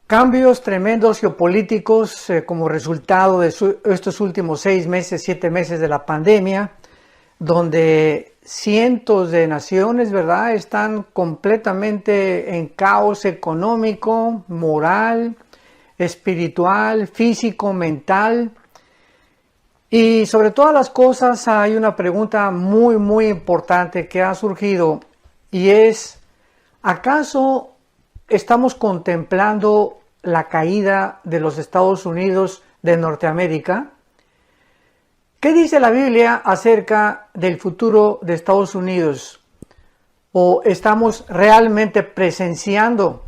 Cambios tremendos geopolíticos como resultado de estos últimos 6 meses, 7 meses de la pandemia, donde cientos de naciones, ¿verdad?, están completamente en caos económico, moral, espiritual, físico, mental. Y sobre todas las cosas hay una pregunta muy importante que ha surgido y es, ¿acaso estamos contemplando la caída de los Estados Unidos de Norteamérica? ¿Qué dice la Biblia acerca del futuro de Estados Unidos? ¿O estamos realmente presenciando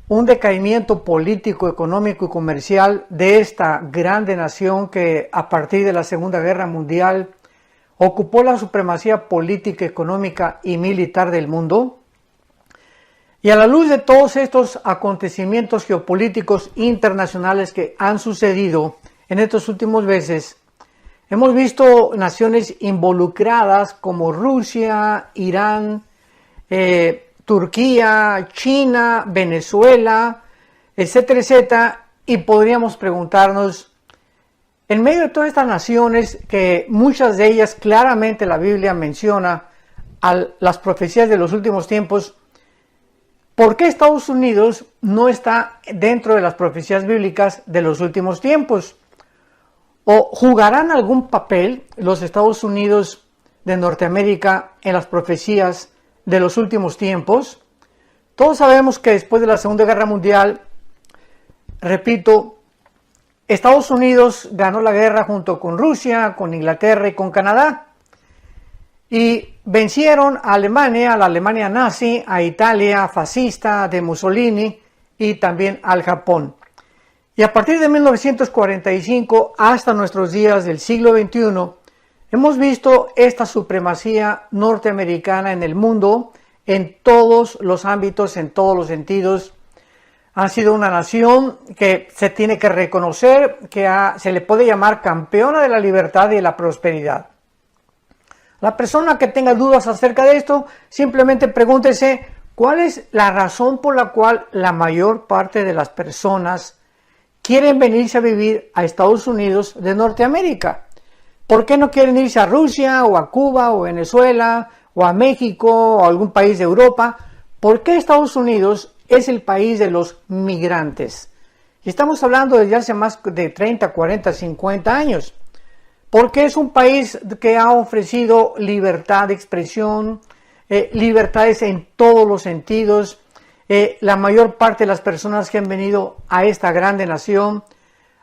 un decaimiento político, económico y comercial de esta grande nación que a partir de la Segunda Guerra Mundial ocupó la supremacía política, económica y militar del mundo? Y a la luz de todos estos acontecimientos geopolíticos internacionales que han sucedido en estos últimos meses, hemos visto naciones involucradas como Rusia, Irán, Turquía, China, Venezuela, etcétera, etcétera, y podríamos preguntarnos, en medio de todas estas naciones, que muchas de ellas claramente la Biblia menciona a las profecías de los últimos tiempos, ¿por qué Estados Unidos no está dentro de las profecías bíblicas de los últimos tiempos? ¿O jugarán algún papel los Estados Unidos de Norteamérica en las profecías de los últimos tiempos? Todos sabemos que después de la Segunda Guerra Mundial, repito, Estados Unidos ganó la guerra junto con Rusia, con Inglaterra y con Canadá. Y vencieron a Alemania, a la Alemania nazi, a Italia fascista de Mussolini y también al Japón. Y a partir de 1945 hasta nuestros días del siglo XXI, hemos visto esta supremacía norteamericana en el mundo, en todos los ámbitos, en todos los sentidos. Han sido una nación que se tiene que reconocer, que se le puede llamar campeona de la libertad y de la prosperidad. La persona que tenga dudas acerca de esto, simplemente pregúntese cuál es la razón por la cual la mayor parte de las personas quieren venirse a vivir a Estados Unidos de Norteamérica. ¿Por qué no quieren irse a Rusia o a Cuba o Venezuela o a México o a algún país de Europa? ¿Por qué Estados Unidos es el país de los migrantes? Y estamos hablando desde hace más de 30, 40, 50 años. Porque es un país que ha ofrecido libertad de expresión, libertades en todos los sentidos. La mayor parte de las personas que han venido a esta grande nación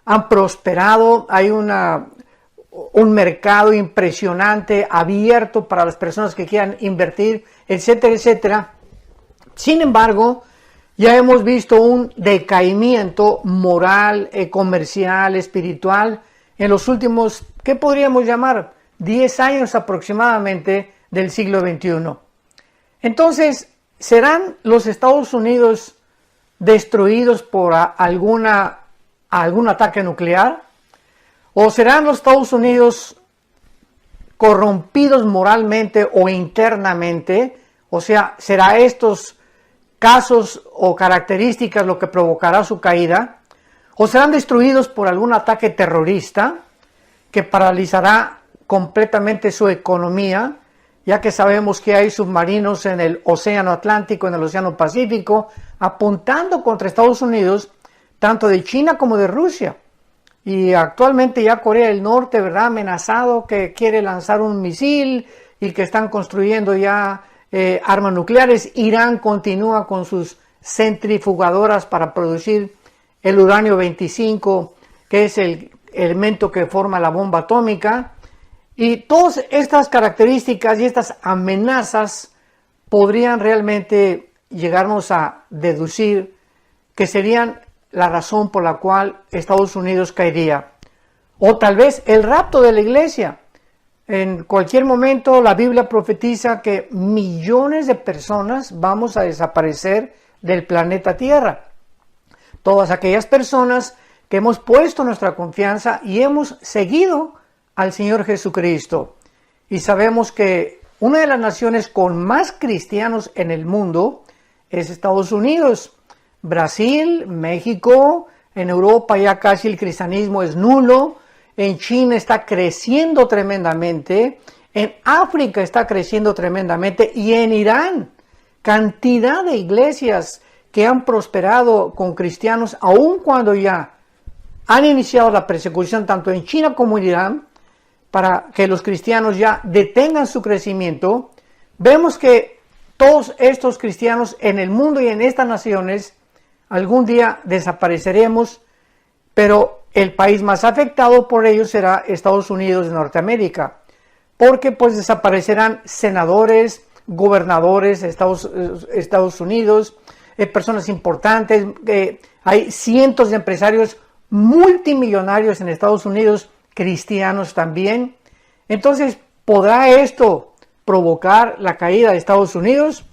han prosperado. Hay un mercado impresionante, abierto para las personas que quieran invertir, etcétera, etcétera. Sin embargo, ya hemos visto un decaimiento moral, comercial, espiritual, en los últimos, ¿qué podríamos llamar? 10 años aproximadamente del siglo XXI. Entonces, ¿serán los Estados Unidos destruidos por algún ataque nuclear? ¿O serán los Estados Unidos corrompidos moralmente o internamente? O sea, ¿será estos casos o características lo que provocará su caída? ¿O serán destruidos por algún ataque terrorista que paralizará completamente su economía, ya que sabemos que hay submarinos en el Océano Atlántico, en el Océano Pacífico, apuntando contra Estados Unidos, tanto de China como de Rusia? Y actualmente ya Corea del Norte, ¿verdad?, amenazado que quiere lanzar un misil y que están construyendo ya armas nucleares. Irán continúa con sus centrifugadoras para producir el uranio 25, que es el elemento que forma la bomba atómica. Y todas estas características y estas amenazas podrían realmente llegarnos a deducir que serían la razón por la cual Estados Unidos caería. O tal vez el rapto de la iglesia. En cualquier momento la Biblia profetiza que millones de personas vamos a desaparecer del planeta Tierra. Todas aquellas personas que hemos puesto nuestra confianza y hemos seguido al Señor Jesucristo. Y sabemos que una de las naciones con más cristianos en el mundo es Estados Unidos. Brasil, México, en Europa ya casi el cristianismo es nulo, en China está creciendo tremendamente, en África está creciendo tremendamente y en Irán, cantidad de iglesias que han prosperado con cristianos, aun cuando ya han iniciado la persecución tanto en China como en Irán, para que los cristianos ya detengan su crecimiento. Vemos que todos estos cristianos en el mundo y en estas naciones algún día desapareceremos, pero el país más afectado por ello será Estados Unidos de Norteamérica, porque pues desaparecerán senadores, gobernadores de Estados Unidos, personas importantes, hay cientos de empresarios multimillonarios en Estados Unidos, cristianos también. Entonces, ¿podrá esto provocar la caída de Estados Unidos?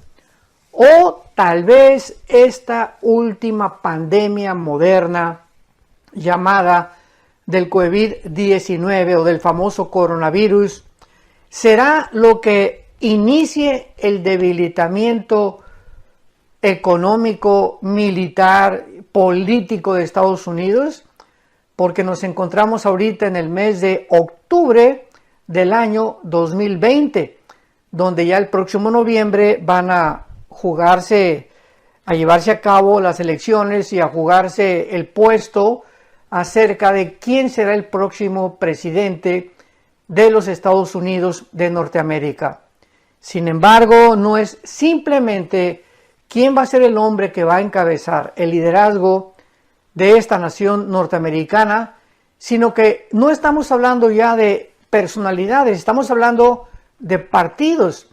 O tal vez esta última pandemia moderna llamada del COVID-19 o del famoso coronavirus será lo que inicie el debilitamiento económico, militar, político de Estados Unidos, porque nos encontramos ahorita en el mes de octubre del año 2020, donde ya el próximo noviembre van a llevarse a cabo las elecciones y a jugarse el puesto acerca de quién será el próximo presidente de los Estados Unidos de Norteamérica. Sin embargo, no es simplemente quién va a ser el hombre que va a encabezar el liderazgo de esta nación norteamericana, sino que no estamos hablando ya de personalidades, estamos hablando de partidos,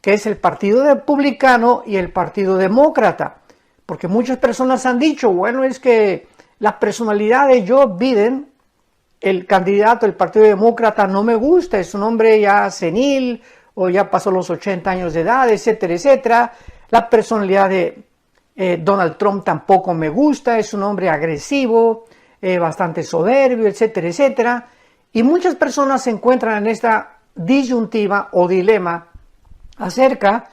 que es el Partido Republicano y el Partido Demócrata, porque muchas personas han dicho, bueno, es que la personalidad de Joe Biden, el candidato del Partido Demócrata, no me gusta, es un hombre ya senil o ya pasó los 80 años de edad, etcétera, etcétera. La personalidad de Donald Trump tampoco me gusta, es un hombre agresivo, bastante soberbio, etcétera, etcétera. Y muchas personas se encuentran en esta disyuntiva o dilema acerca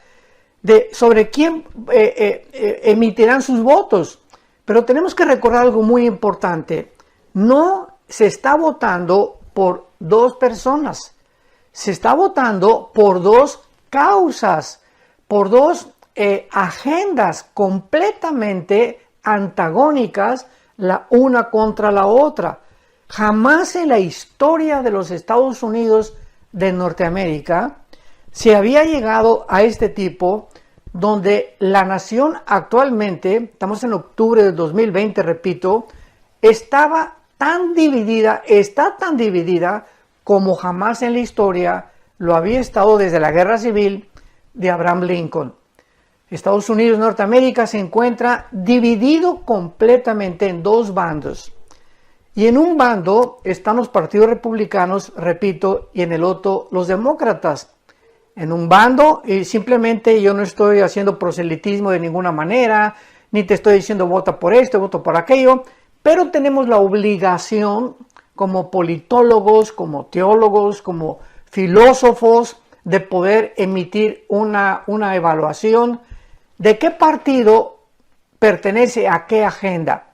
de sobre quién emitirán sus votos. Pero tenemos que recordar algo muy importante. No se está votando por dos personas, se está votando por dos causas, por dos agendas completamente antagónicas la una contra la otra. Jamás en la historia de los Estados Unidos de Norteamérica se había llegado a este tipo donde la nación actualmente, estamos en octubre del 2020, repito, está tan dividida como jamás en la historia lo había estado desde la Guerra Civil de Abraham Lincoln. Estados Unidos de Norteamérica se encuentra dividido completamente en dos bandos. Y en un bando están los partidos republicanos, repito, y en el otro los demócratas. En un bando, y simplemente yo no estoy haciendo proselitismo de ninguna manera, ni te estoy diciendo vota por esto, vota por aquello, pero tenemos la obligación como politólogos, como teólogos, como filósofos, de poder emitir una evaluación de qué partido pertenece a qué agenda.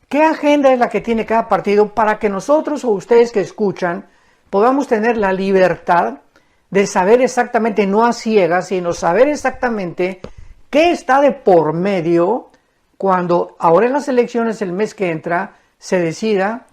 ¿Qué agenda es la que tiene cada partido para que nosotros o ustedes que escuchan podamos tener la libertad de saber exactamente, no a ciegas, sino saber exactamente qué está de por medio cuando ahora en las elecciones el mes que entra se decida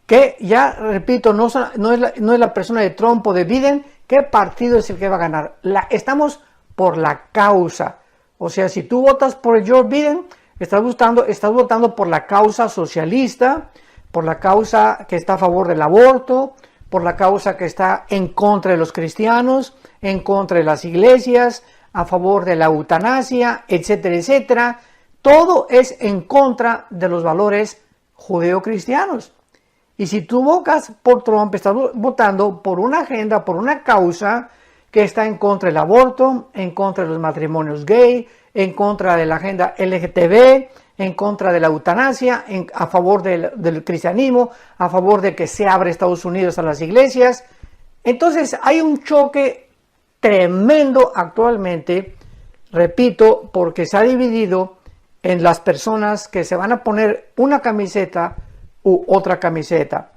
que, ya repito, no es la persona de Trump o de Biden, qué partido es el que va a ganar. Estamos por la causa. O sea, si tú votas por Joe Biden, estás votando por la causa socialista, por la causa que está a favor del aborto, por la causa que está en contra de los cristianos, en contra de las iglesias, a favor de la eutanasia, etcétera, etcétera. Todo es en contra de los valores judeocristianos. Y si tú votas por Trump, estás votando por una agenda, por una causa que está en contra del aborto, en contra de los matrimonios gay, en contra de la agenda LGTB, en contra de la eutanasia, a favor del cristianismo, a favor de que se abra Estados Unidos a las iglesias. Entonces hay un choque tremendo actualmente, repito, porque se ha dividido en las personas que se van a poner una camiseta u otra camiseta.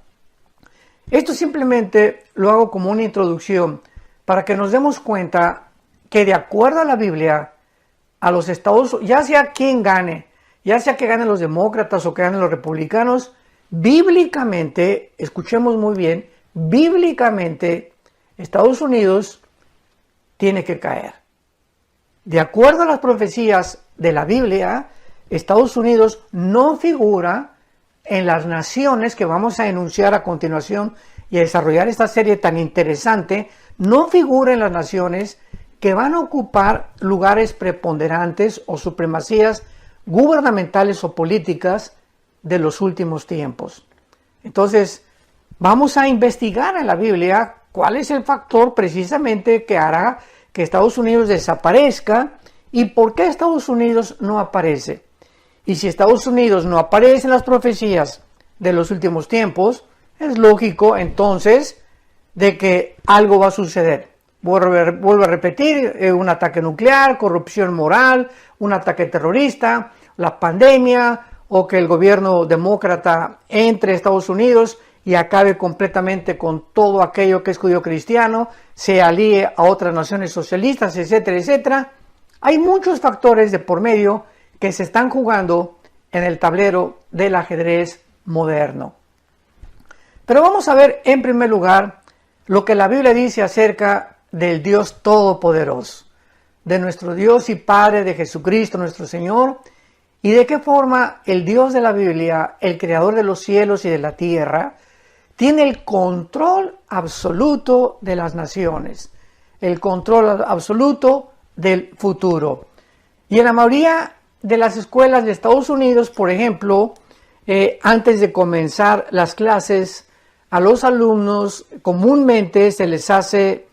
Esto simplemente lo hago como una introducción para que nos demos cuenta que de acuerdo a la Biblia, a los Estados Unidos, ya sea quien gane, ya sea que ganen los demócratas o que ganen los republicanos, bíblicamente, escuchemos muy bien, bíblicamente Estados Unidos tiene que caer. De acuerdo a las profecías de la Biblia, Estados Unidos no figura en las naciones que vamos a enunciar a continuación y a desarrollar esta serie tan interesante, no figura en las naciones que van a ocupar lugares preponderantes o supremacías gubernamentales o políticas de los últimos tiempos. Entonces, vamos a investigar en la Biblia cuál es el factor precisamente que hará que Estados Unidos desaparezca y por qué Estados Unidos no aparece. Y si Estados Unidos no aparece en las profecías de los últimos tiempos, es lógico entonces de que algo va a suceder. Vuelvo a repetir, un ataque nuclear, corrupción moral, un ataque terrorista, la pandemia o que el gobierno demócrata entre a Estados Unidos y acabe completamente con todo aquello que es judío cristiano, se alíe a otras naciones socialistas, etcétera, etcétera. Hay muchos factores de por medio que se están jugando en el tablero del ajedrez moderno. Pero vamos a ver en primer lugar lo que la Biblia dice acerca del Dios Todopoderoso, de nuestro Dios y Padre, de Jesucristo nuestro Señor, y de qué forma el Dios de la Biblia, el Creador de los cielos y de la tierra, tiene el control absoluto de las naciones, el control absoluto del futuro. Y en la mayoría de las escuelas de Estados Unidos, por ejemplo, antes de comenzar las clases, a los alumnos comúnmente se les hace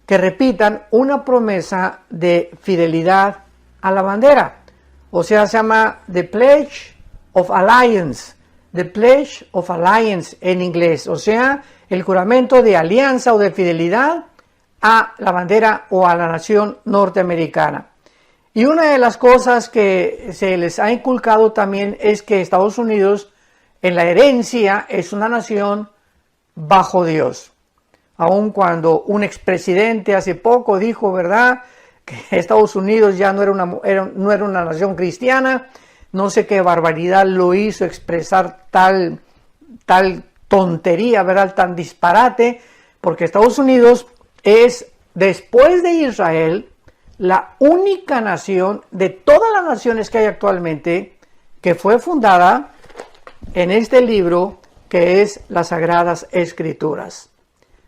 que repitan una promesa de fidelidad a la bandera. O sea, se llama The Pledge of Allegiance. The Pledge of Allegiance en inglés. O sea, el juramento de alianza o de fidelidad a la bandera o a la nación norteamericana. Y una de las cosas que se les ha inculcado también es que Estados Unidos en la herencia es una nación bajo Dios. Aun cuando un expresidente hace poco dijo, ¿verdad?, que Estados Unidos ya no era una nación cristiana, no sé qué barbaridad lo hizo expresar tal tontería, ¿verdad?, tan disparate, porque Estados Unidos es, después de Israel, la única nación de todas las naciones que hay actualmente que fue fundada en este libro que es las Sagradas Escrituras.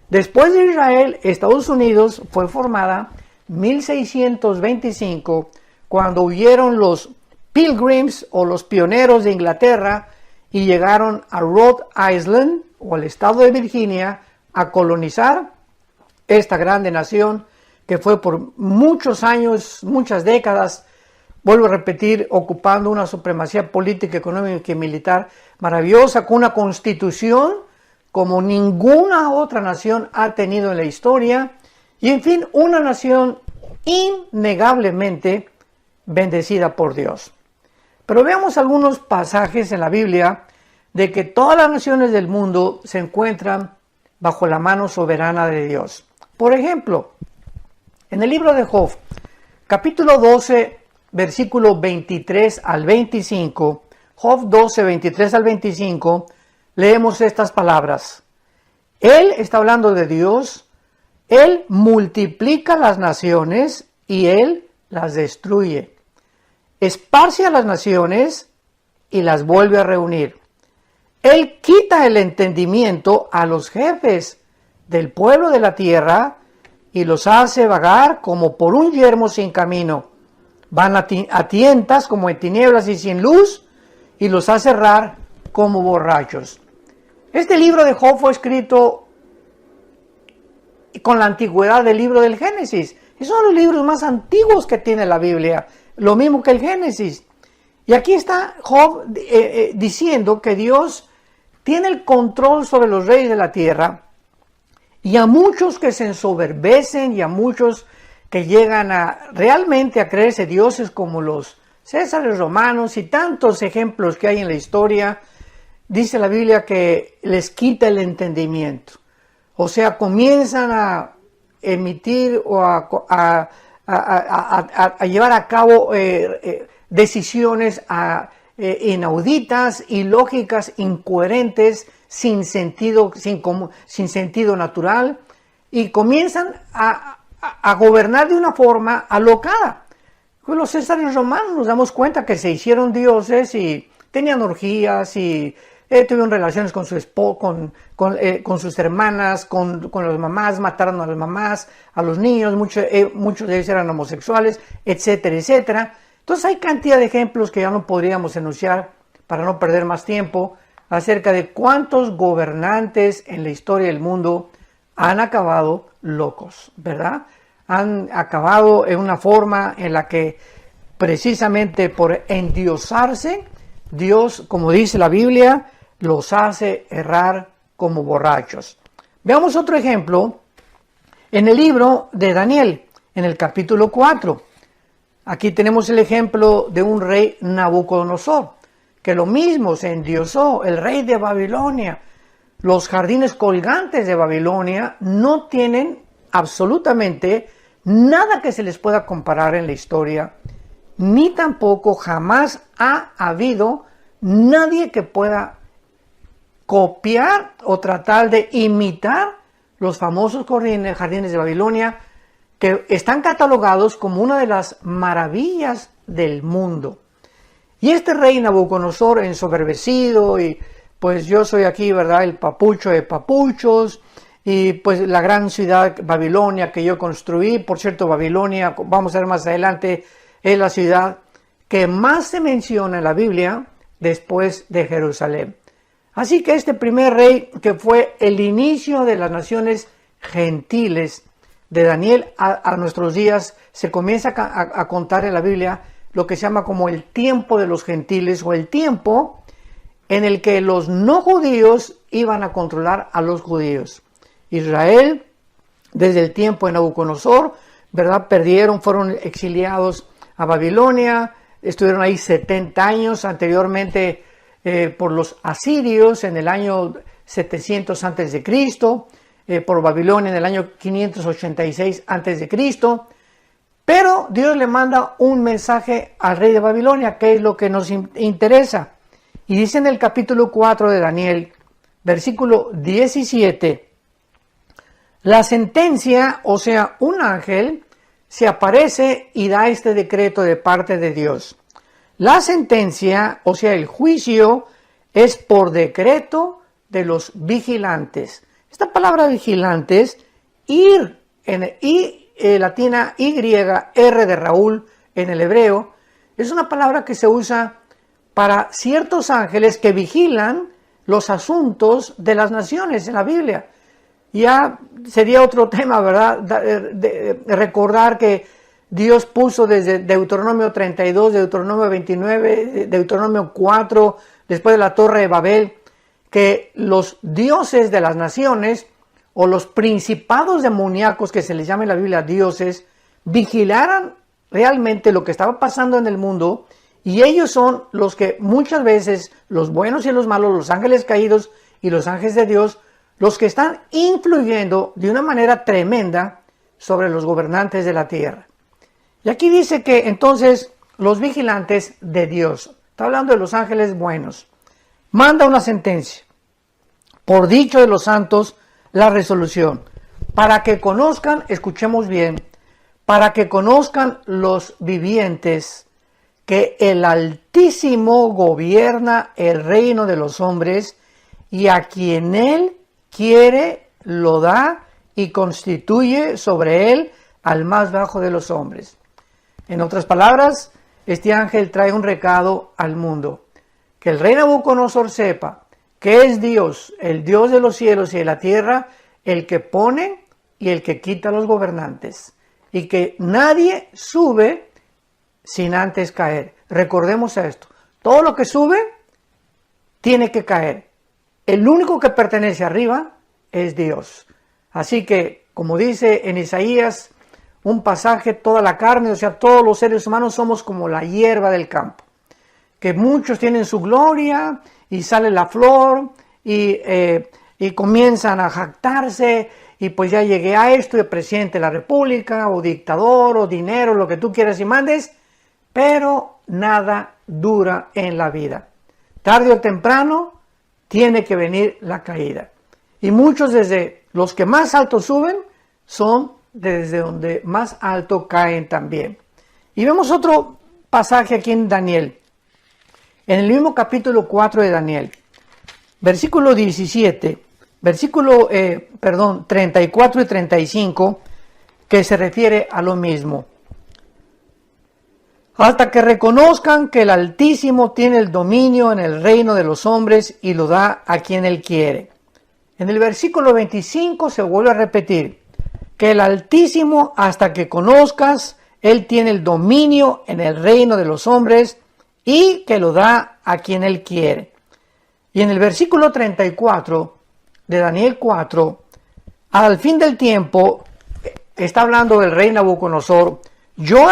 Después de Israel, Estados Unidos fue formada en 1625 cuando huyeron los Pilgrims o los pioneros de Inglaterra y llegaron a Rhode Island o al estado de Virginia a colonizar esta grande nación que fue por muchos años, muchas décadas, vuelvo a repetir, ocupando una supremacía política, económica y militar maravillosa, con una constitución como ninguna otra nación ha tenido en la historia, y en fin, una nación innegablemente bendecida por Dios. Pero veamos algunos pasajes en la Biblia de que todas las naciones del mundo se encuentran bajo la mano soberana de Dios. Por ejemplo, en el libro de Job, capítulo 12, versículo 23 al 25, Job 12, 23 al 25, leemos estas palabras. Él está hablando de Dios, Él multiplica las naciones y Él las destruye. Esparce a las naciones y las vuelve a reunir. Él quita el entendimiento a los jefes del pueblo de la tierra y los hace vagar como por un yermo sin camino. Van a tientas como en tinieblas y sin luz y los hace errar como borrachos. Este libro de Job fue escrito con la antigüedad del libro del Génesis. Es uno de los libros más antiguos que tiene la Biblia, lo mismo que el Génesis. Y aquí está Job diciendo que Dios tiene el control sobre los reyes de la tierra, y a muchos que se ensoberbecen y a muchos que llegan a realmente a creerse dioses como los Césares romanos y tantos ejemplos que hay en la historia, dice la Biblia que les quita el entendimiento. O sea, comienzan a emitir o a llevar a cabo decisiones inauditas, ilógicas, incoherentes, sin sentido natural, y comienzan a gobernar de una forma alocada. Con los césares romanos nos damos cuenta que se hicieron dioses y tenían orgías y tuvieron relaciones con su esposo, con sus hermanas, con las mamás, mataron a las mamás, a los niños, muchos de ellos eran homosexuales, etcétera, etcétera. Entonces hay cantidad de ejemplos que ya no podríamos enunciar para no perder más tiempo acerca de cuántos gobernantes en la historia del mundo han acabado locos, ¿verdad? Han acabado en una forma en la que precisamente por endiosarse, Dios, como dice la Biblia, los hace errar como borrachos. Veamos otro ejemplo en el libro de Daniel, en el capítulo 4. Aquí tenemos el ejemplo de un rey Nabucodonosor, que lo mismo se endiosó, el rey de Babilonia. Los jardines colgantes de Babilonia no tienen absolutamente nada que se les pueda comparar en la historia, ni tampoco jamás ha habido nadie que pueda copiar o tratar de imitar los famosos jardines de Babilonia, que están catalogados como una de las maravillas del mundo. Y este rey Nabucodonosor, ensoberbecido, y pues yo soy aquí, ¿verdad?, el papucho de papuchos, y pues la gran ciudad Babilonia que yo construí. Por cierto, Babilonia, vamos a ver más adelante, es la ciudad que más se menciona en la Biblia después de Jerusalén. Así que este primer rey, que fue el inicio de las naciones gentiles, de Daniel a nuestros días, se comienza a contar en la Biblia lo que se llama como el tiempo de los gentiles, o el tiempo en el que los no judíos iban a controlar a los judíos. Israel, desde el tiempo de Nabucodonosor, ¿verdad?, fueron exiliados a Babilonia, estuvieron ahí 70 años, anteriormente por los asirios en el año 700 a.C., por Babilonia en el año 586 a.C., pero Dios le manda un mensaje al rey de Babilonia, que es lo que nos interesa. Y dice en el capítulo 4 de Daniel, versículo 17, la sentencia, o sea, un ángel, se aparece y da este decreto de parte de Dios. La sentencia, o sea, el juicio, es por decreto de los vigilantes. Esta palabra vigilantes, ir, latina Y, R de Raúl en el hebreo, es una palabra que se usa para ciertos ángeles que vigilan los asuntos de las naciones en la Biblia. Ya sería otro tema, ¿verdad?, de recordar que Dios puso desde Deuteronomio 32, Deuteronomio 29, Deuteronomio 4, después de la Torre de Babel, que los dioses de las naciones, o los principados demoníacos, que se les llama en la Biblia dioses, vigilaran realmente lo que estaba pasando en el mundo, y ellos son los que muchas veces, los buenos y los malos, los ángeles caídos y los ángeles de Dios, los que están influyendo de una manera tremenda sobre los gobernantes de la tierra. Y aquí dice que entonces los vigilantes de Dios, está hablando de los ángeles buenos, manda una sentencia, por dicho de los santos, la resolución, para que conozcan, escuchemos bien, para que conozcan los vivientes que el Altísimo gobierna el reino de los hombres, y a quien Él quiere lo da y constituye sobre él al más bajo de los hombres. En otras palabras, este ángel trae un recado al mundo, que el rey Nabucodonosor sepa que es Dios, el Dios de los cielos y de la tierra, el que pone y el que quita a los gobernantes, y que nadie sube sin antes caer. Recordemos esto, todo lo que sube tiene que caer. El único que pertenece arriba es Dios. Así que, como dice en Isaías un pasaje, toda la carne, o sea, todos los seres humanos somos como la hierba del campo, que muchos tienen su gloria y sale la flor y comienzan a jactarse y pues ya llegué a esto, el presidente de la república o dictador o dinero, lo que tú quieras y mandes, pero nada dura en la vida. Tarde o temprano tiene que venir la caída. Y muchos desde los que más alto suben son desde donde más alto caen también. Y vemos otro pasaje aquí en Daniel, en el mismo capítulo 4 de Daniel, versículo 17, 34 y 35, que se refiere a lo mismo. Hasta que reconozcan que el Altísimo tiene el dominio en el reino de los hombres y lo da a quien él quiere. En el versículo 25 se vuelve a repetir que el Altísimo, hasta que conozcas, él tiene el dominio en el reino de los hombres y que lo da a quien él quiere. Y en el versículo 34 de Daniel 4, al fin del tiempo, está hablando del rey Nabucodonosor. Yo,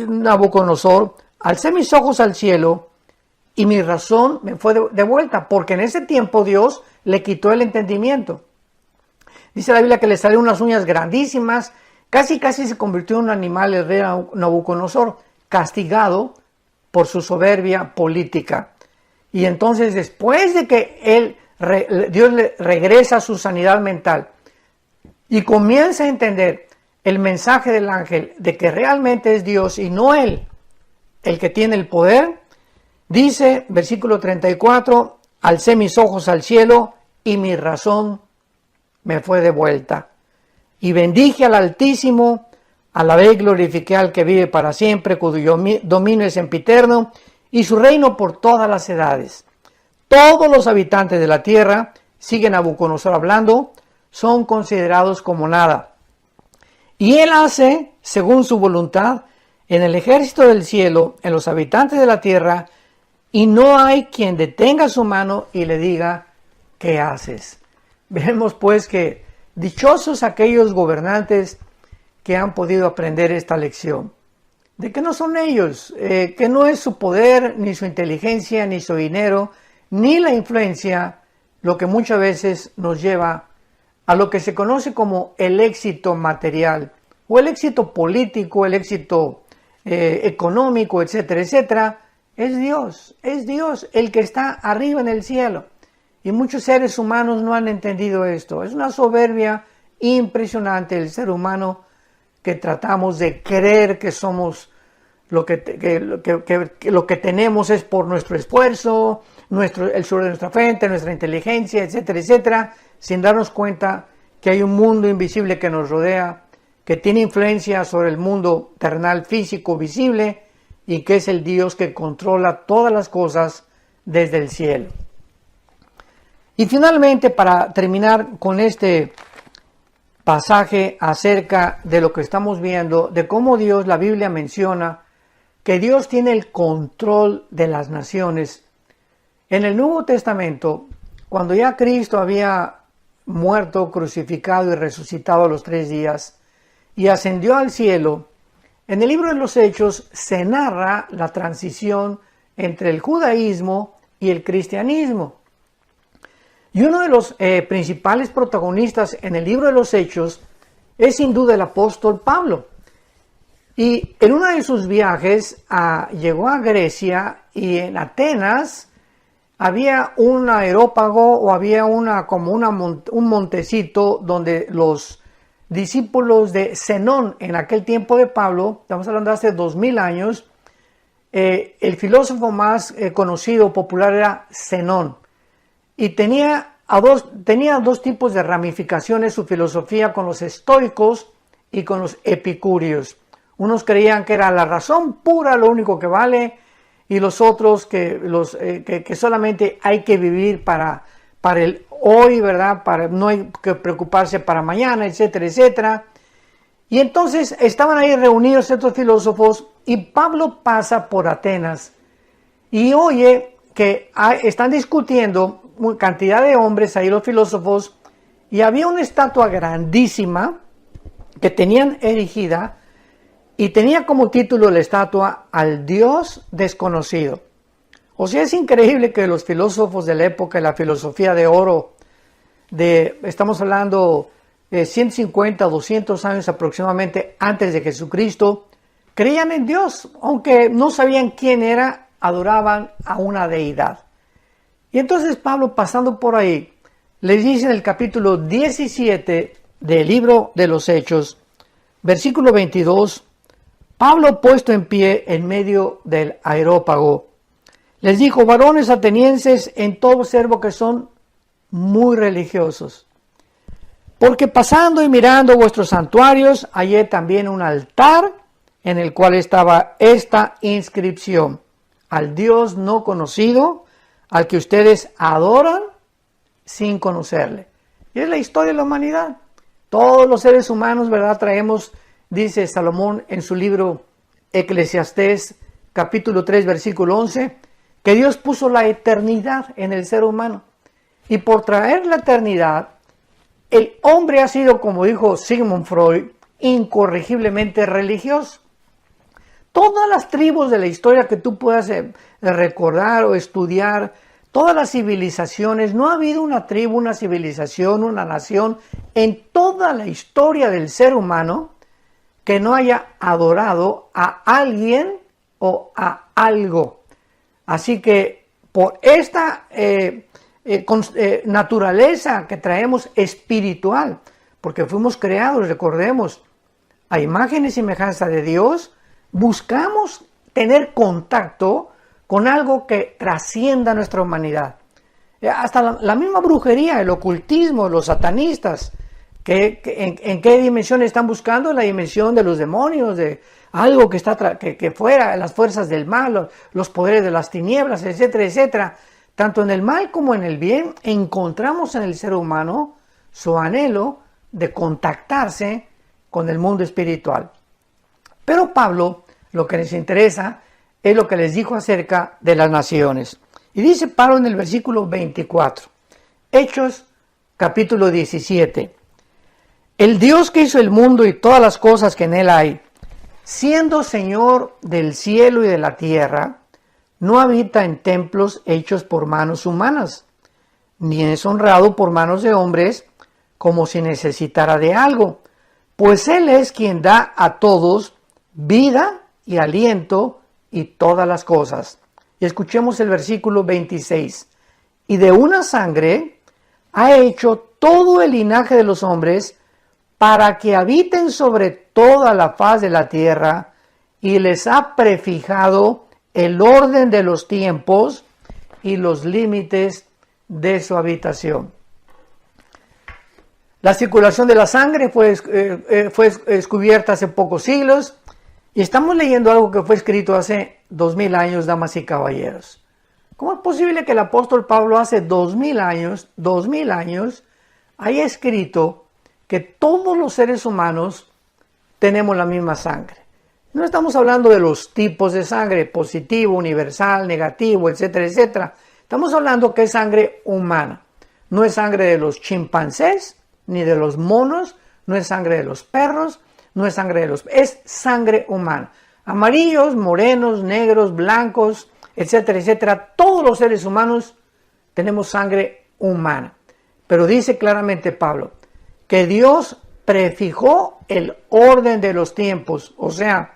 Nabucodonosor, alcé mis ojos al cielo y mi razón me fue de vuelta, porque en ese tiempo Dios le quitó el entendimiento. Dice la Biblia que le salieron unas uñas grandísimas, casi se convirtió en un animal el rey Nabucodonosor, castigado por su soberbia política. Y entonces después de que Dios le regresa a su sanidad mental y comienza a entender el mensaje del ángel de que realmente es Dios y no él el que tiene el poder, dice, versículo 34, alcé mis ojos al cielo y mi razón me fue de vuelta. Y bendije al Altísimo, alabé y glorifiqué al que vive para siempre, cuyo dominio es sempiterno, y su reino por todas las edades. Todos los habitantes de la tierra, sigue Nabucodonosor hablando, son considerados como nada. Y él hace, según su voluntad, en el ejército del cielo, en los habitantes de la tierra, y no hay quien detenga su mano y le diga, ¿qué haces? Vemos pues que dichosos aquellos gobernantes que han podido aprender esta lección, de que no son ellos, que no es su poder, ni su inteligencia, ni su dinero, ni la influencia, lo que muchas veces nos lleva a lo que se conoce como el éxito material, o el éxito político, el éxito económico, etcétera, etcétera. Es Dios el que está arriba en el cielo. Y muchos seres humanos no han entendido esto. Es una soberbia impresionante el ser humano, que tratamos de creer que somos lo que tenemos es por nuestro esfuerzo, el sudor de nuestra frente, nuestra inteligencia, etcétera, etcétera, sin darnos cuenta que hay un mundo invisible que nos rodea, que tiene influencia sobre el mundo terrenal, físico, visible, y que es el Dios que controla todas las cosas desde el cielo. Y finalmente, para terminar con este pasaje acerca de lo que estamos viendo, de cómo Dios, la Biblia menciona que Dios tiene el control de las naciones. En el Nuevo Testamento, cuando ya Cristo había muerto, crucificado y resucitado a los 3 días y ascendió al cielo, en el libro de los Hechos se narra la transición entre el judaísmo y el cristianismo. Y uno de los principales protagonistas en el libro de los Hechos es sin duda el apóstol Pablo. Y en uno de sus viajes llegó a Grecia, y en Atenas había un aerópago, o había un montecito donde los discípulos de Zenón, en aquel tiempo de Pablo, estamos hablando de hace 2000 años, el filósofo más conocido, popular, era Zenón. Y tenía dos tipos de ramificaciones su filosofía, con los estoicos y con los epicúreos. Unos creían que era la razón pura lo único que vale, y los otros que solamente hay que vivir para el hoy, ¿verdad? No hay que preocuparse para mañana, etcétera, etcétera. Y entonces estaban ahí reunidos estos filósofos, y Pablo pasa por Atenas y oye que están discutiendo cantidad de hombres ahí, los filósofos, y había una estatua grandísima que tenían erigida, y tenía como título la estatua Al Dios Desconocido. O sea, es increíble que los filósofos de la época, la filosofía de oro, estamos hablando de 150, 200 años aproximadamente antes de Jesucristo, creían en Dios, aunque no sabían quién era, adoraban a una deidad. Y entonces Pablo, pasando por ahí, les dice en el capítulo 17 del libro de los Hechos, versículo 22, Pablo, puesto en pie en medio del Areópago, les dijo: varones atenienses, en todo observo que son muy religiosos, porque pasando y mirando vuestros santuarios, hallé también un altar en el cual estaba esta inscripción: al Dios no conocido, al que ustedes adoran sin conocerle. Y es la historia de la humanidad. Todos los seres humanos, ¿verdad? Traemos, dice Salomón en su libro Eclesiastés, capítulo 3, versículo 11, que Dios puso la eternidad en el ser humano. Y por traer la eternidad, el hombre ha sido, como dijo Sigmund Freud, incorregiblemente religioso. Todas las tribus de la historia que tú puedas recordar o estudiar, todas las civilizaciones, no ha habido una tribu, una civilización, una nación en toda la historia del ser humano que no haya adorado a alguien o a algo. Así que por esta naturaleza que traemos espiritual, porque fuimos creados, recordemos, a imagen y semejanza de Dios, buscamos tener contacto con algo que trascienda nuestra humanidad. Hasta la misma brujería, el ocultismo, los satanistas, ¿en qué dimensión están buscando? En la dimensión de los demonios, de algo que está que fuera, las fuerzas del mal, los poderes de las tinieblas, etcétera, etcétera. Tanto en el mal como en el bien, encontramos en el ser humano su anhelo de contactarse con el mundo espiritual. Pero Pablo, lo que les interesa es lo que les dijo acerca de las naciones. Y dice Pablo en el versículo 24, Hechos capítulo 17, el Dios que hizo el mundo y todas las cosas que en él hay, siendo Señor del cielo y de la tierra, no habita en templos hechos por manos humanas, ni es honrado por manos de hombres como si necesitara de algo, pues Él es quien da a todos vida y aliento y todas las cosas. Y escuchemos el versículo 26. Y de una sangre ha hecho todo el linaje de los hombres para que habiten sobre toda la faz de la tierra, y les ha prefijado el orden de los tiempos y los límites de su habitación. La circulación de la sangre fue descubierta hace pocos siglos, y estamos leyendo algo que fue escrito hace 2000 años, damas y caballeros. ¿Cómo es posible que el apóstol Pablo hace 2000 años, haya escrito que todos los seres humanos tenemos la misma sangre? No estamos hablando de los tipos de sangre, positivo, universal, negativo, etcétera, etcétera. Estamos hablando que es sangre humana. No es sangre de los chimpancés, ni de los monos, no es sangre de los perros, no es sangre de los... es sangre humana. Amarillos, morenos, negros, blancos, etcétera, etcétera. Todos los seres humanos tenemos sangre humana. Pero dice claramente Pablo que Dios prefijó el orden de los tiempos. O sea,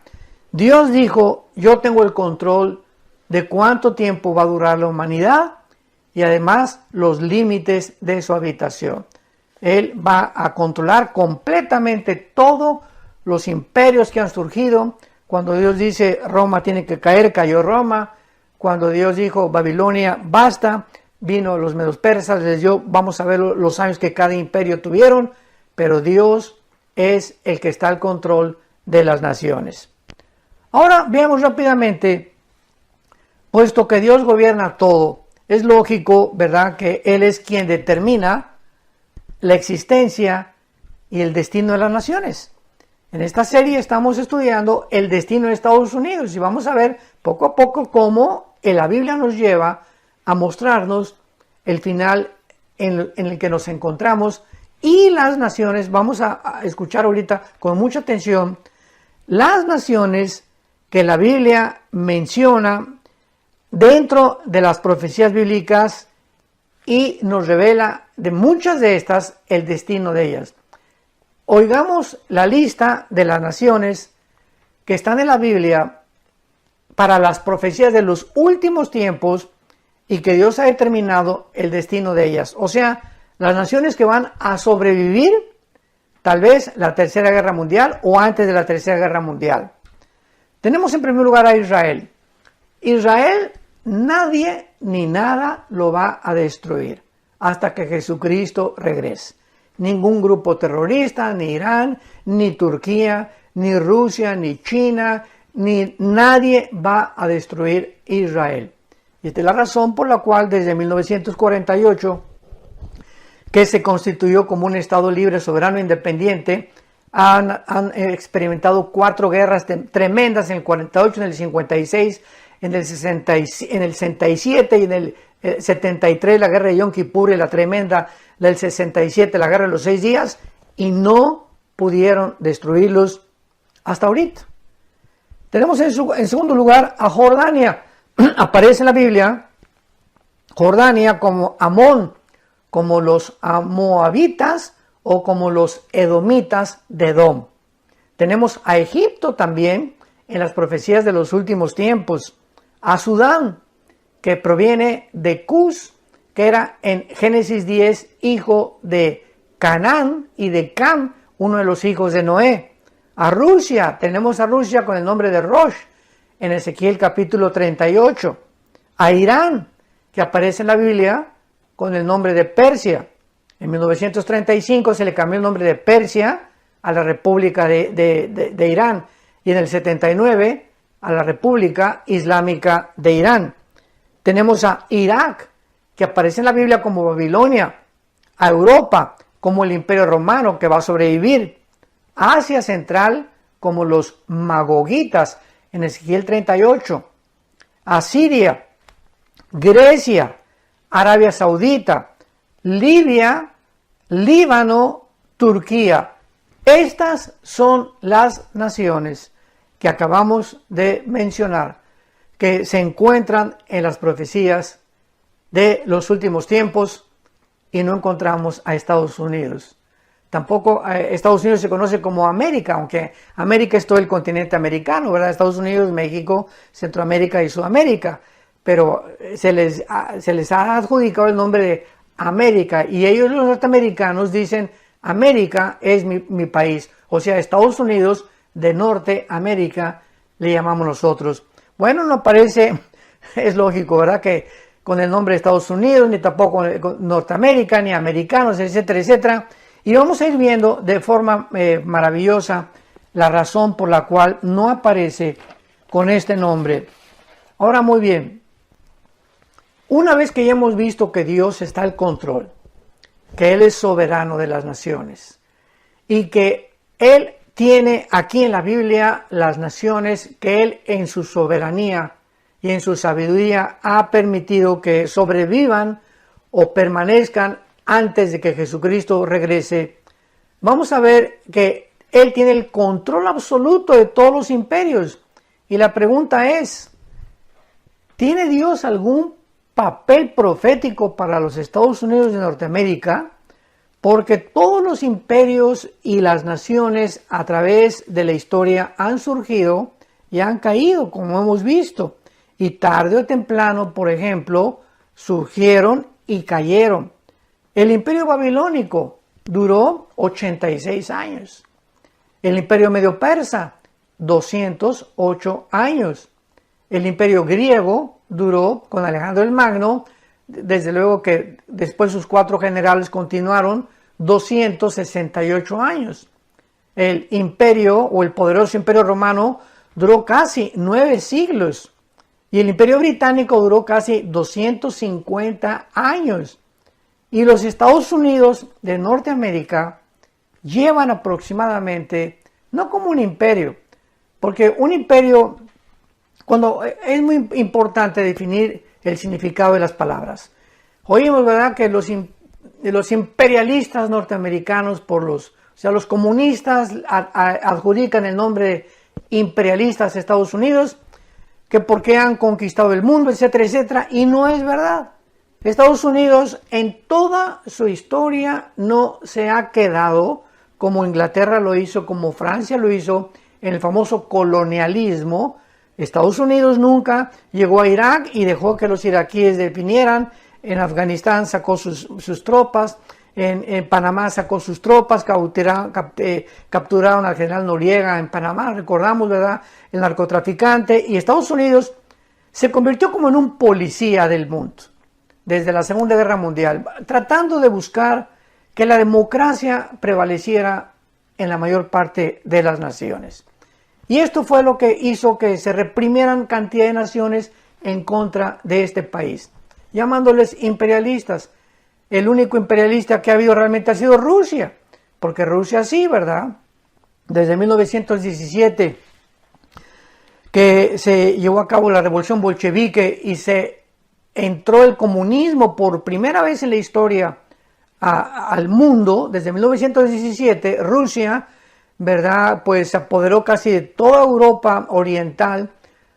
Dios dijo: yo tengo el control de cuánto tiempo va a durar la humanidad y además los límites de su habitación. Él va a controlar completamente todos los imperios que han surgido. Cuando Dios dice Roma tiene que caer, cayó Roma. Cuando Dios dijo Babilonia basta, vino los medos persas, les dio, vamos a ver los años que cada imperio tuvieron, pero Dios es el que está al control de las naciones. Ahora veamos rápidamente, puesto que Dios gobierna todo, es lógico, ¿verdad?, que Él es quien determina la existencia y el destino de las naciones. En esta serie estamos estudiando el destino de Estados Unidos y vamos a ver poco a poco cómo la Biblia nos lleva a mostrarnos el final en el que nos encontramos y las naciones. Vamos a escuchar ahorita con mucha atención las naciones que la Biblia menciona dentro de las profecías bíblicas y nos revela de muchas de estas el destino de ellas. Oigamos la lista de las naciones que están en la Biblia para las profecías de los últimos tiempos y que Dios ha determinado el destino de ellas. O sea, las naciones que van a sobrevivir tal vez la Tercera Guerra Mundial o antes de la Tercera Guerra Mundial. Tenemos en primer lugar a Israel. Israel, nadie ni nada lo va a destruir hasta que Jesucristo regrese. Ningún grupo terrorista, ni Irán, ni Turquía, ni Rusia, ni China, ni nadie va a destruir Israel. Y esta es la razón por la cual desde 1948, que se constituyó como un Estado libre, soberano e independiente, han experimentado 4 guerras tremendas en el 48, en el 56, en el 67 y en el 73, la guerra de Yom Kippur y la tremenda del 67, la guerra de los 6 días, y no pudieron destruirlos hasta ahorita. Tenemos en segundo lugar a Jordania. Aparece en la Biblia Jordania como Amón, como los moabitas o como los edomitas de Edom. Tenemos a Egipto también en las profecías de los últimos tiempos, a Sudán, que proviene de Cus, que era en Génesis 10 hijo de Canaán, y de Cam, uno de los hijos de Noé. A Rusia, tenemos a Rusia con el nombre de Rosh en Ezequiel capítulo 38. A Irán, que aparece en la Biblia con el nombre de Persia. En 1935 se le cambió el nombre de Persia a la República de Irán, y en el 79 a la República Islámica de Irán. Tenemos a Irak, que aparece en la Biblia como Babilonia, a Europa como el Imperio Romano, que va a sobrevivir, a Asia Central como los Magogitas en Ezequiel 38, a Siria, Grecia, Arabia Saudita, Libia, Líbano, Turquía. Estas son las naciones que acabamos de mencionar, que se encuentran en las profecías de los últimos tiempos, y no encontramos a Estados Unidos. Tampoco Estados Unidos se conoce como América, aunque América es todo el continente americano, ¿verdad? Estados Unidos, México, Centroamérica y Sudamérica, pero se les ha adjudicado el nombre de América, y ellos, los norteamericanos, dicen América es mi país, o sea, Estados Unidos de Norteamérica le llamamos nosotros. Bueno, no parece, es lógico, ¿verdad?, que con el nombre de Estados Unidos, ni tampoco Norteamérica, ni americanos, etcétera, etcétera. Y vamos a ir viendo de forma maravillosa la razón por la cual no aparece con este nombre. Ahora, muy bien, una vez que ya hemos visto que Dios está al control, que Él es soberano de las naciones, y que Él tiene aquí en la Biblia las naciones que Él en su soberanía y en su sabiduría ha permitido que sobrevivan o permanezcan antes de que Jesucristo regrese, vamos a ver que Él tiene el control absoluto de todos los imperios. Y la pregunta es, ¿tiene Dios algún papel profético para los Estados Unidos de Norteamérica? Porque todos los imperios y las naciones a través de la historia han surgido y han caído, como hemos visto. Y tarde o temprano, por ejemplo, surgieron y cayeron. El imperio babilónico duró 86 años. El imperio medio persa, 208 años. El imperio griego duró con Alejandro el Magno, desde luego que después sus 4 generales continuaron, 268 años. El imperio o el poderoso imperio romano duró casi 9 siglos. Y el imperio británico duró casi 250 años. Y los Estados Unidos de Norteamérica llevan aproximadamente, no como un imperio, porque un imperio, cuando es muy importante definir el significado de las palabras. Oímos, ¿verdad?, que los imperialistas norteamericanos, los comunistas adjudican el nombre imperialistas Estados Unidos, que porque han conquistado el mundo, etcétera, etcétera, y no es verdad. Estados Unidos en toda su historia no se ha quedado como Inglaterra lo hizo, como Francia lo hizo, en el famoso colonialismo. Estados Unidos nunca llegó a Irak y dejó que los iraquíes definieran. En Afganistán sacó sus tropas, en Panamá sacó sus tropas, capturaron al general Noriega en Panamá, recordamos, ¿verdad?, el narcotraficante, y Estados Unidos se convirtió como en un policía del mundo desde la Segunda Guerra Mundial, tratando de buscar que la democracia prevaleciera en la mayor parte de las naciones. Y esto fue lo que hizo que se reprimieran cantidad de naciones en contra de este país, llamándoles imperialistas. El único imperialista que ha habido realmente ha sido Rusia, porque Rusia sí, ¿verdad? Desde 1917, que se llevó a cabo la revolución bolchevique y se entró el comunismo por primera vez en la historia al mundo. Desde 1917, Rusia, ¿verdad?, pues se apoderó casi de toda Europa oriental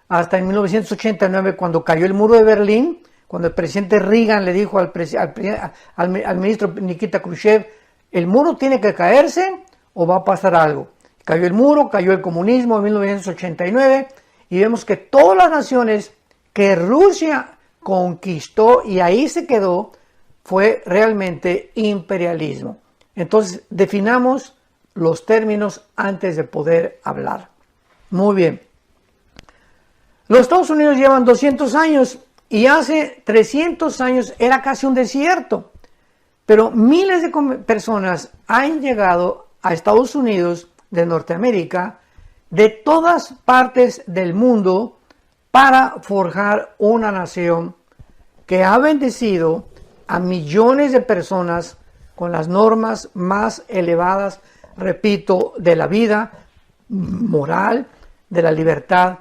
hasta en 1989, cuando cayó el muro de Berlín, cuando el presidente Reagan le dijo al ministro Nikita Khrushchev, el muro tiene que caerse o va a pasar algo. Cayó el muro, cayó el comunismo en 1989 y vemos que todas las naciones que Rusia conquistó y ahí se quedó fue realmente imperialismo. Entonces definamos los términos antes de poder hablar. Muy bien. Los Estados Unidos llevan 200 años y hace 300 años era casi un desierto. Pero miles de personas han llegado a Estados Unidos de Norteamérica de todas partes del mundo para forjar una nación que ha bendecido a millones de personas con las normas más elevadas, repito, de la vida moral, de la libertad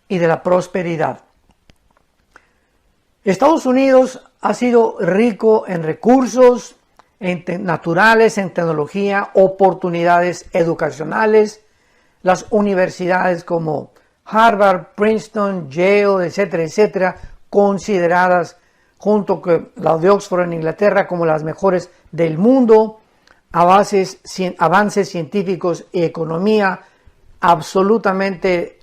y de la prosperidad. Estados Unidos ha sido rico en recursos naturales, en tecnología, oportunidades educacionales. Las universidades como Harvard, Princeton, Yale, etcétera, etcétera, consideradas junto con la de Oxford en Inglaterra como las mejores del mundo. Avances científicos y economía absolutamente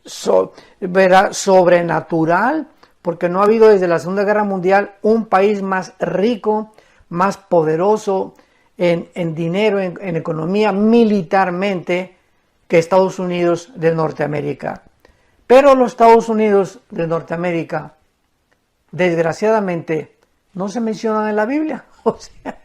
sobrenatural, porque no ha habido desde la Segunda Guerra Mundial un país más rico, más poderoso en dinero, en economía, militarmente, que Estados Unidos de Norteamérica. Pero los Estados Unidos de Norteamérica, desgraciadamente, no se mencionan en la Biblia. O sea,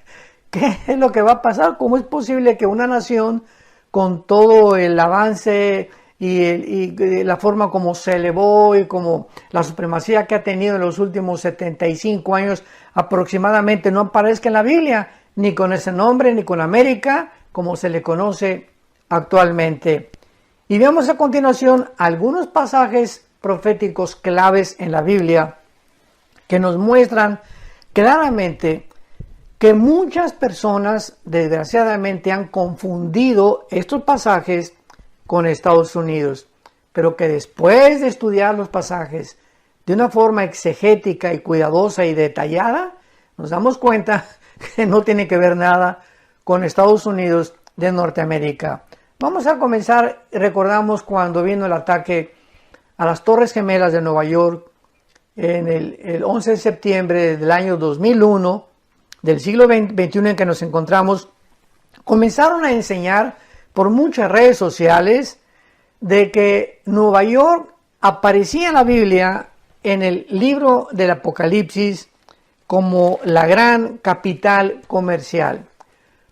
¿qué es lo que va a pasar? ¿Cómo es posible que una nación con todo el avance y la forma como se elevó y como la supremacía que ha tenido en los últimos 75 años aproximadamente no aparezca en la Biblia, ni con ese nombre, ni con América, como se le conoce actualmente? Y veamos a continuación algunos pasajes proféticos claves en la Biblia que nos muestran claramente que muchas personas desgraciadamente han confundido estos pasajes con Estados Unidos, pero que después de estudiar los pasajes de una forma exegética y cuidadosa y detallada, nos damos cuenta que no tiene que ver nada con Estados Unidos de Norteamérica. Vamos a comenzar, recordamos cuando vino el ataque a las Torres Gemelas de Nueva York en el 11 de septiembre del año 2001, del siglo XXI en que nos encontramos. Comenzaron a enseñar por muchas redes sociales de que Nueva York aparecía en la Biblia, en el libro del Apocalipsis, como la gran capital comercial.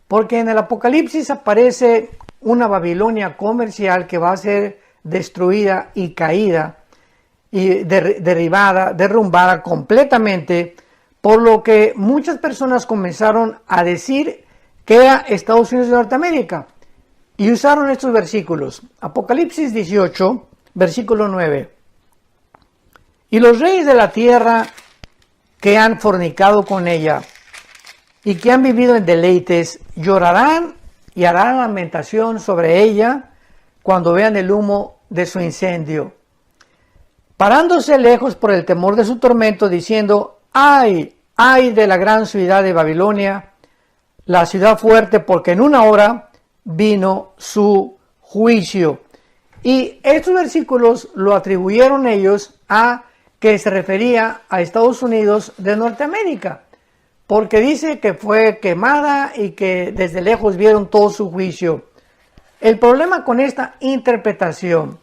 Porque en el Apocalipsis aparece una Babilonia comercial que va a ser destruida y caída y derrumbada completamente, por lo que muchas personas comenzaron a decir que era Estados Unidos de Norteamérica y usaron estos versículos. Apocalipsis 18, versículo 9. Y los reyes de la tierra que han fornicado con ella y que han vivido en deleites llorarán y harán lamentación sobre ella cuando vean el humo de su incendio. Parándose lejos por el temor de su tormento, diciendo: ¡ay, ay de la gran ciudad de Babilonia, la ciudad fuerte, porque en una hora vino su juicio! Y estos versículos lo atribuyeron ellos a que se refería a Estados Unidos de Norteamérica, porque dice que fue quemada y que desde lejos vieron todo su juicio. El problema con esta interpretación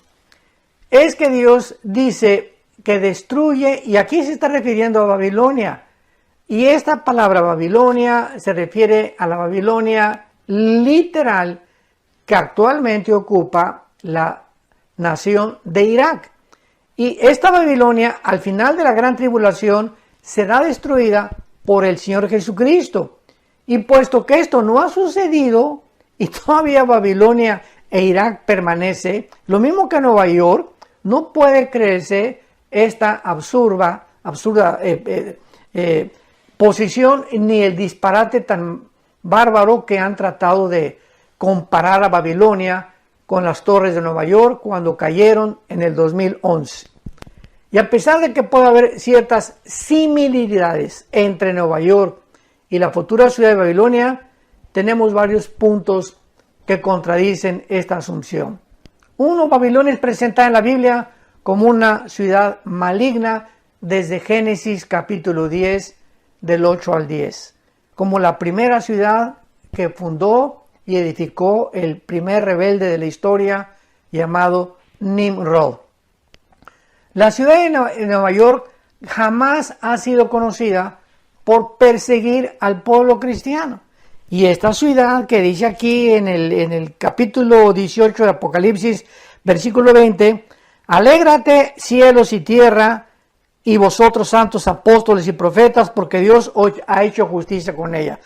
es que Dios dice que destruye, y aquí se está refiriendo a Babilonia, y esta palabra Babilonia se refiere a la Babilonia literal que actualmente ocupa la nación de Irak. Y esta Babilonia, al final de la gran tribulación, será destruida por el Señor Jesucristo. Y puesto que esto no ha sucedido, y todavía Babilonia e Irak permanece, lo mismo que Nueva York, no puede creerse esta absurda posición ni el disparate tan bárbaro que han tratado de comparar a Babilonia con las torres de Nueva York cuando cayeron en el 2011. Y a pesar de que puede haber ciertas similitudes entre Nueva York y la futura ciudad de Babilonia, tenemos varios puntos que contradicen esta asunción. Uno, Babilonia es presentada en la Biblia como una ciudad maligna desde Génesis capítulo 10, del 8 al 10, como la primera ciudad que fundó y edificó el primer rebelde de la historia llamado Nimrod. La ciudad de Nueva York jamás ha sido conocida por perseguir al pueblo cristiano. Y esta ciudad que dice aquí en el capítulo 18 de Apocalipsis, versículo 20, alégrate cielos y tierra y vosotros santos apóstoles y profetas, porque Dios hoy ha hecho justicia con ella.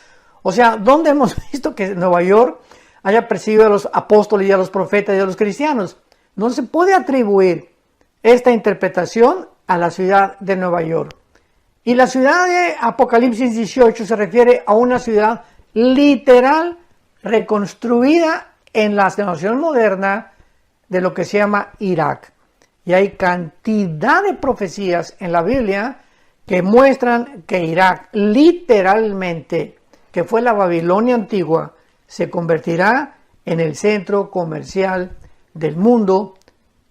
O sea, ¿dónde hemos visto que Nueva York haya perseguido a los apóstoles y a los profetas y a los cristianos? No se puede atribuir esta interpretación a la ciudad de Nueva York. Y la ciudad de Apocalipsis 18 se refiere a una ciudad literal reconstruida en la nación moderna de lo que se llama Irak. Y hay cantidad de profecías en la Biblia que muestran que Irak literalmente, que fue la Babilonia antigua, se convertirá en el centro comercial del mundo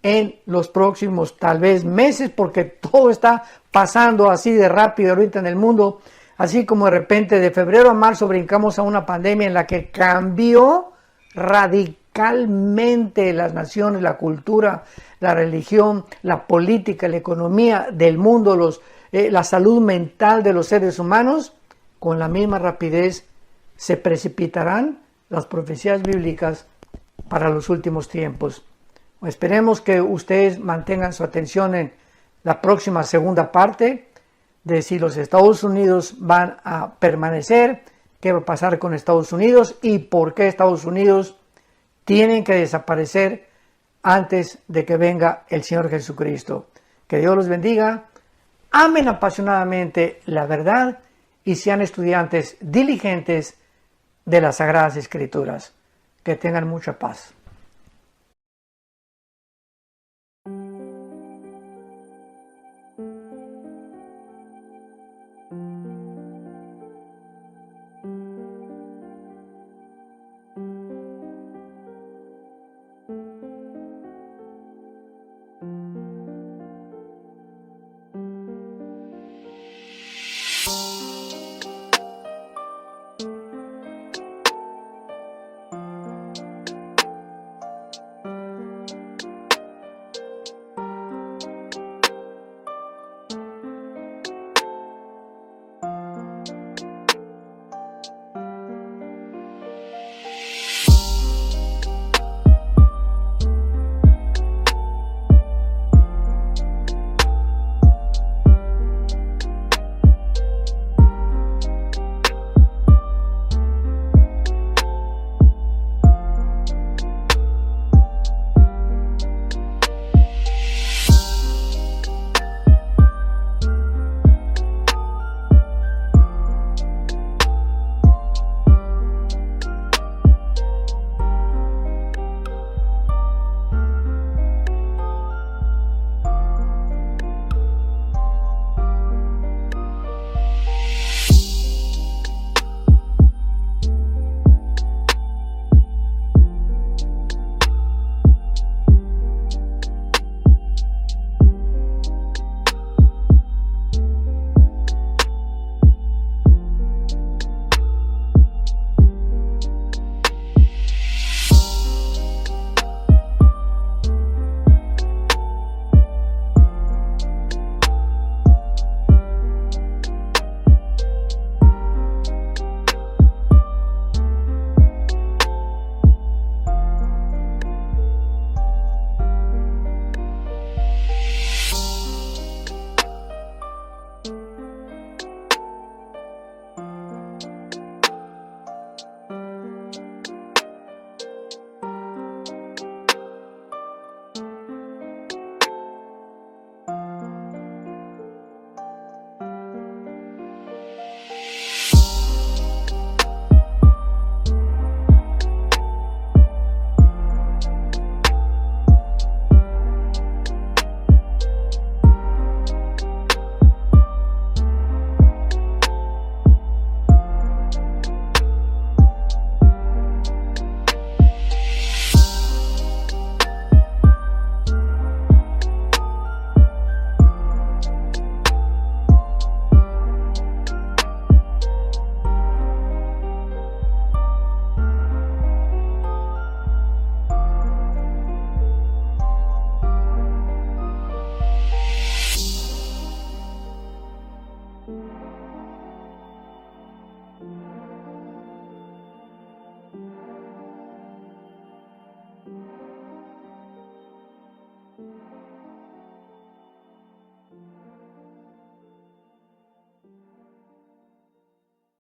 en los próximos tal vez meses, porque todo está pasando así de rápido ahorita en el mundo, así como de repente de febrero a marzo brincamos a una pandemia en la que cambió radicalmente las naciones, la cultura, la religión, la política, la economía del mundo, la salud mental de los seres humanos. Con la misma rapidez se precipitarán las profecías bíblicas para los últimos tiempos. Esperemos que ustedes mantengan su atención en la próxima segunda parte de si los Estados Unidos van a permanecer, qué va a pasar con Estados Unidos y por qué Estados Unidos tienen que desaparecer antes de que venga el Señor Jesucristo. Que Dios los bendiga, amen apasionadamente la verdad y sean estudiantes diligentes de las Sagradas Escrituras. Que tengan mucha paz.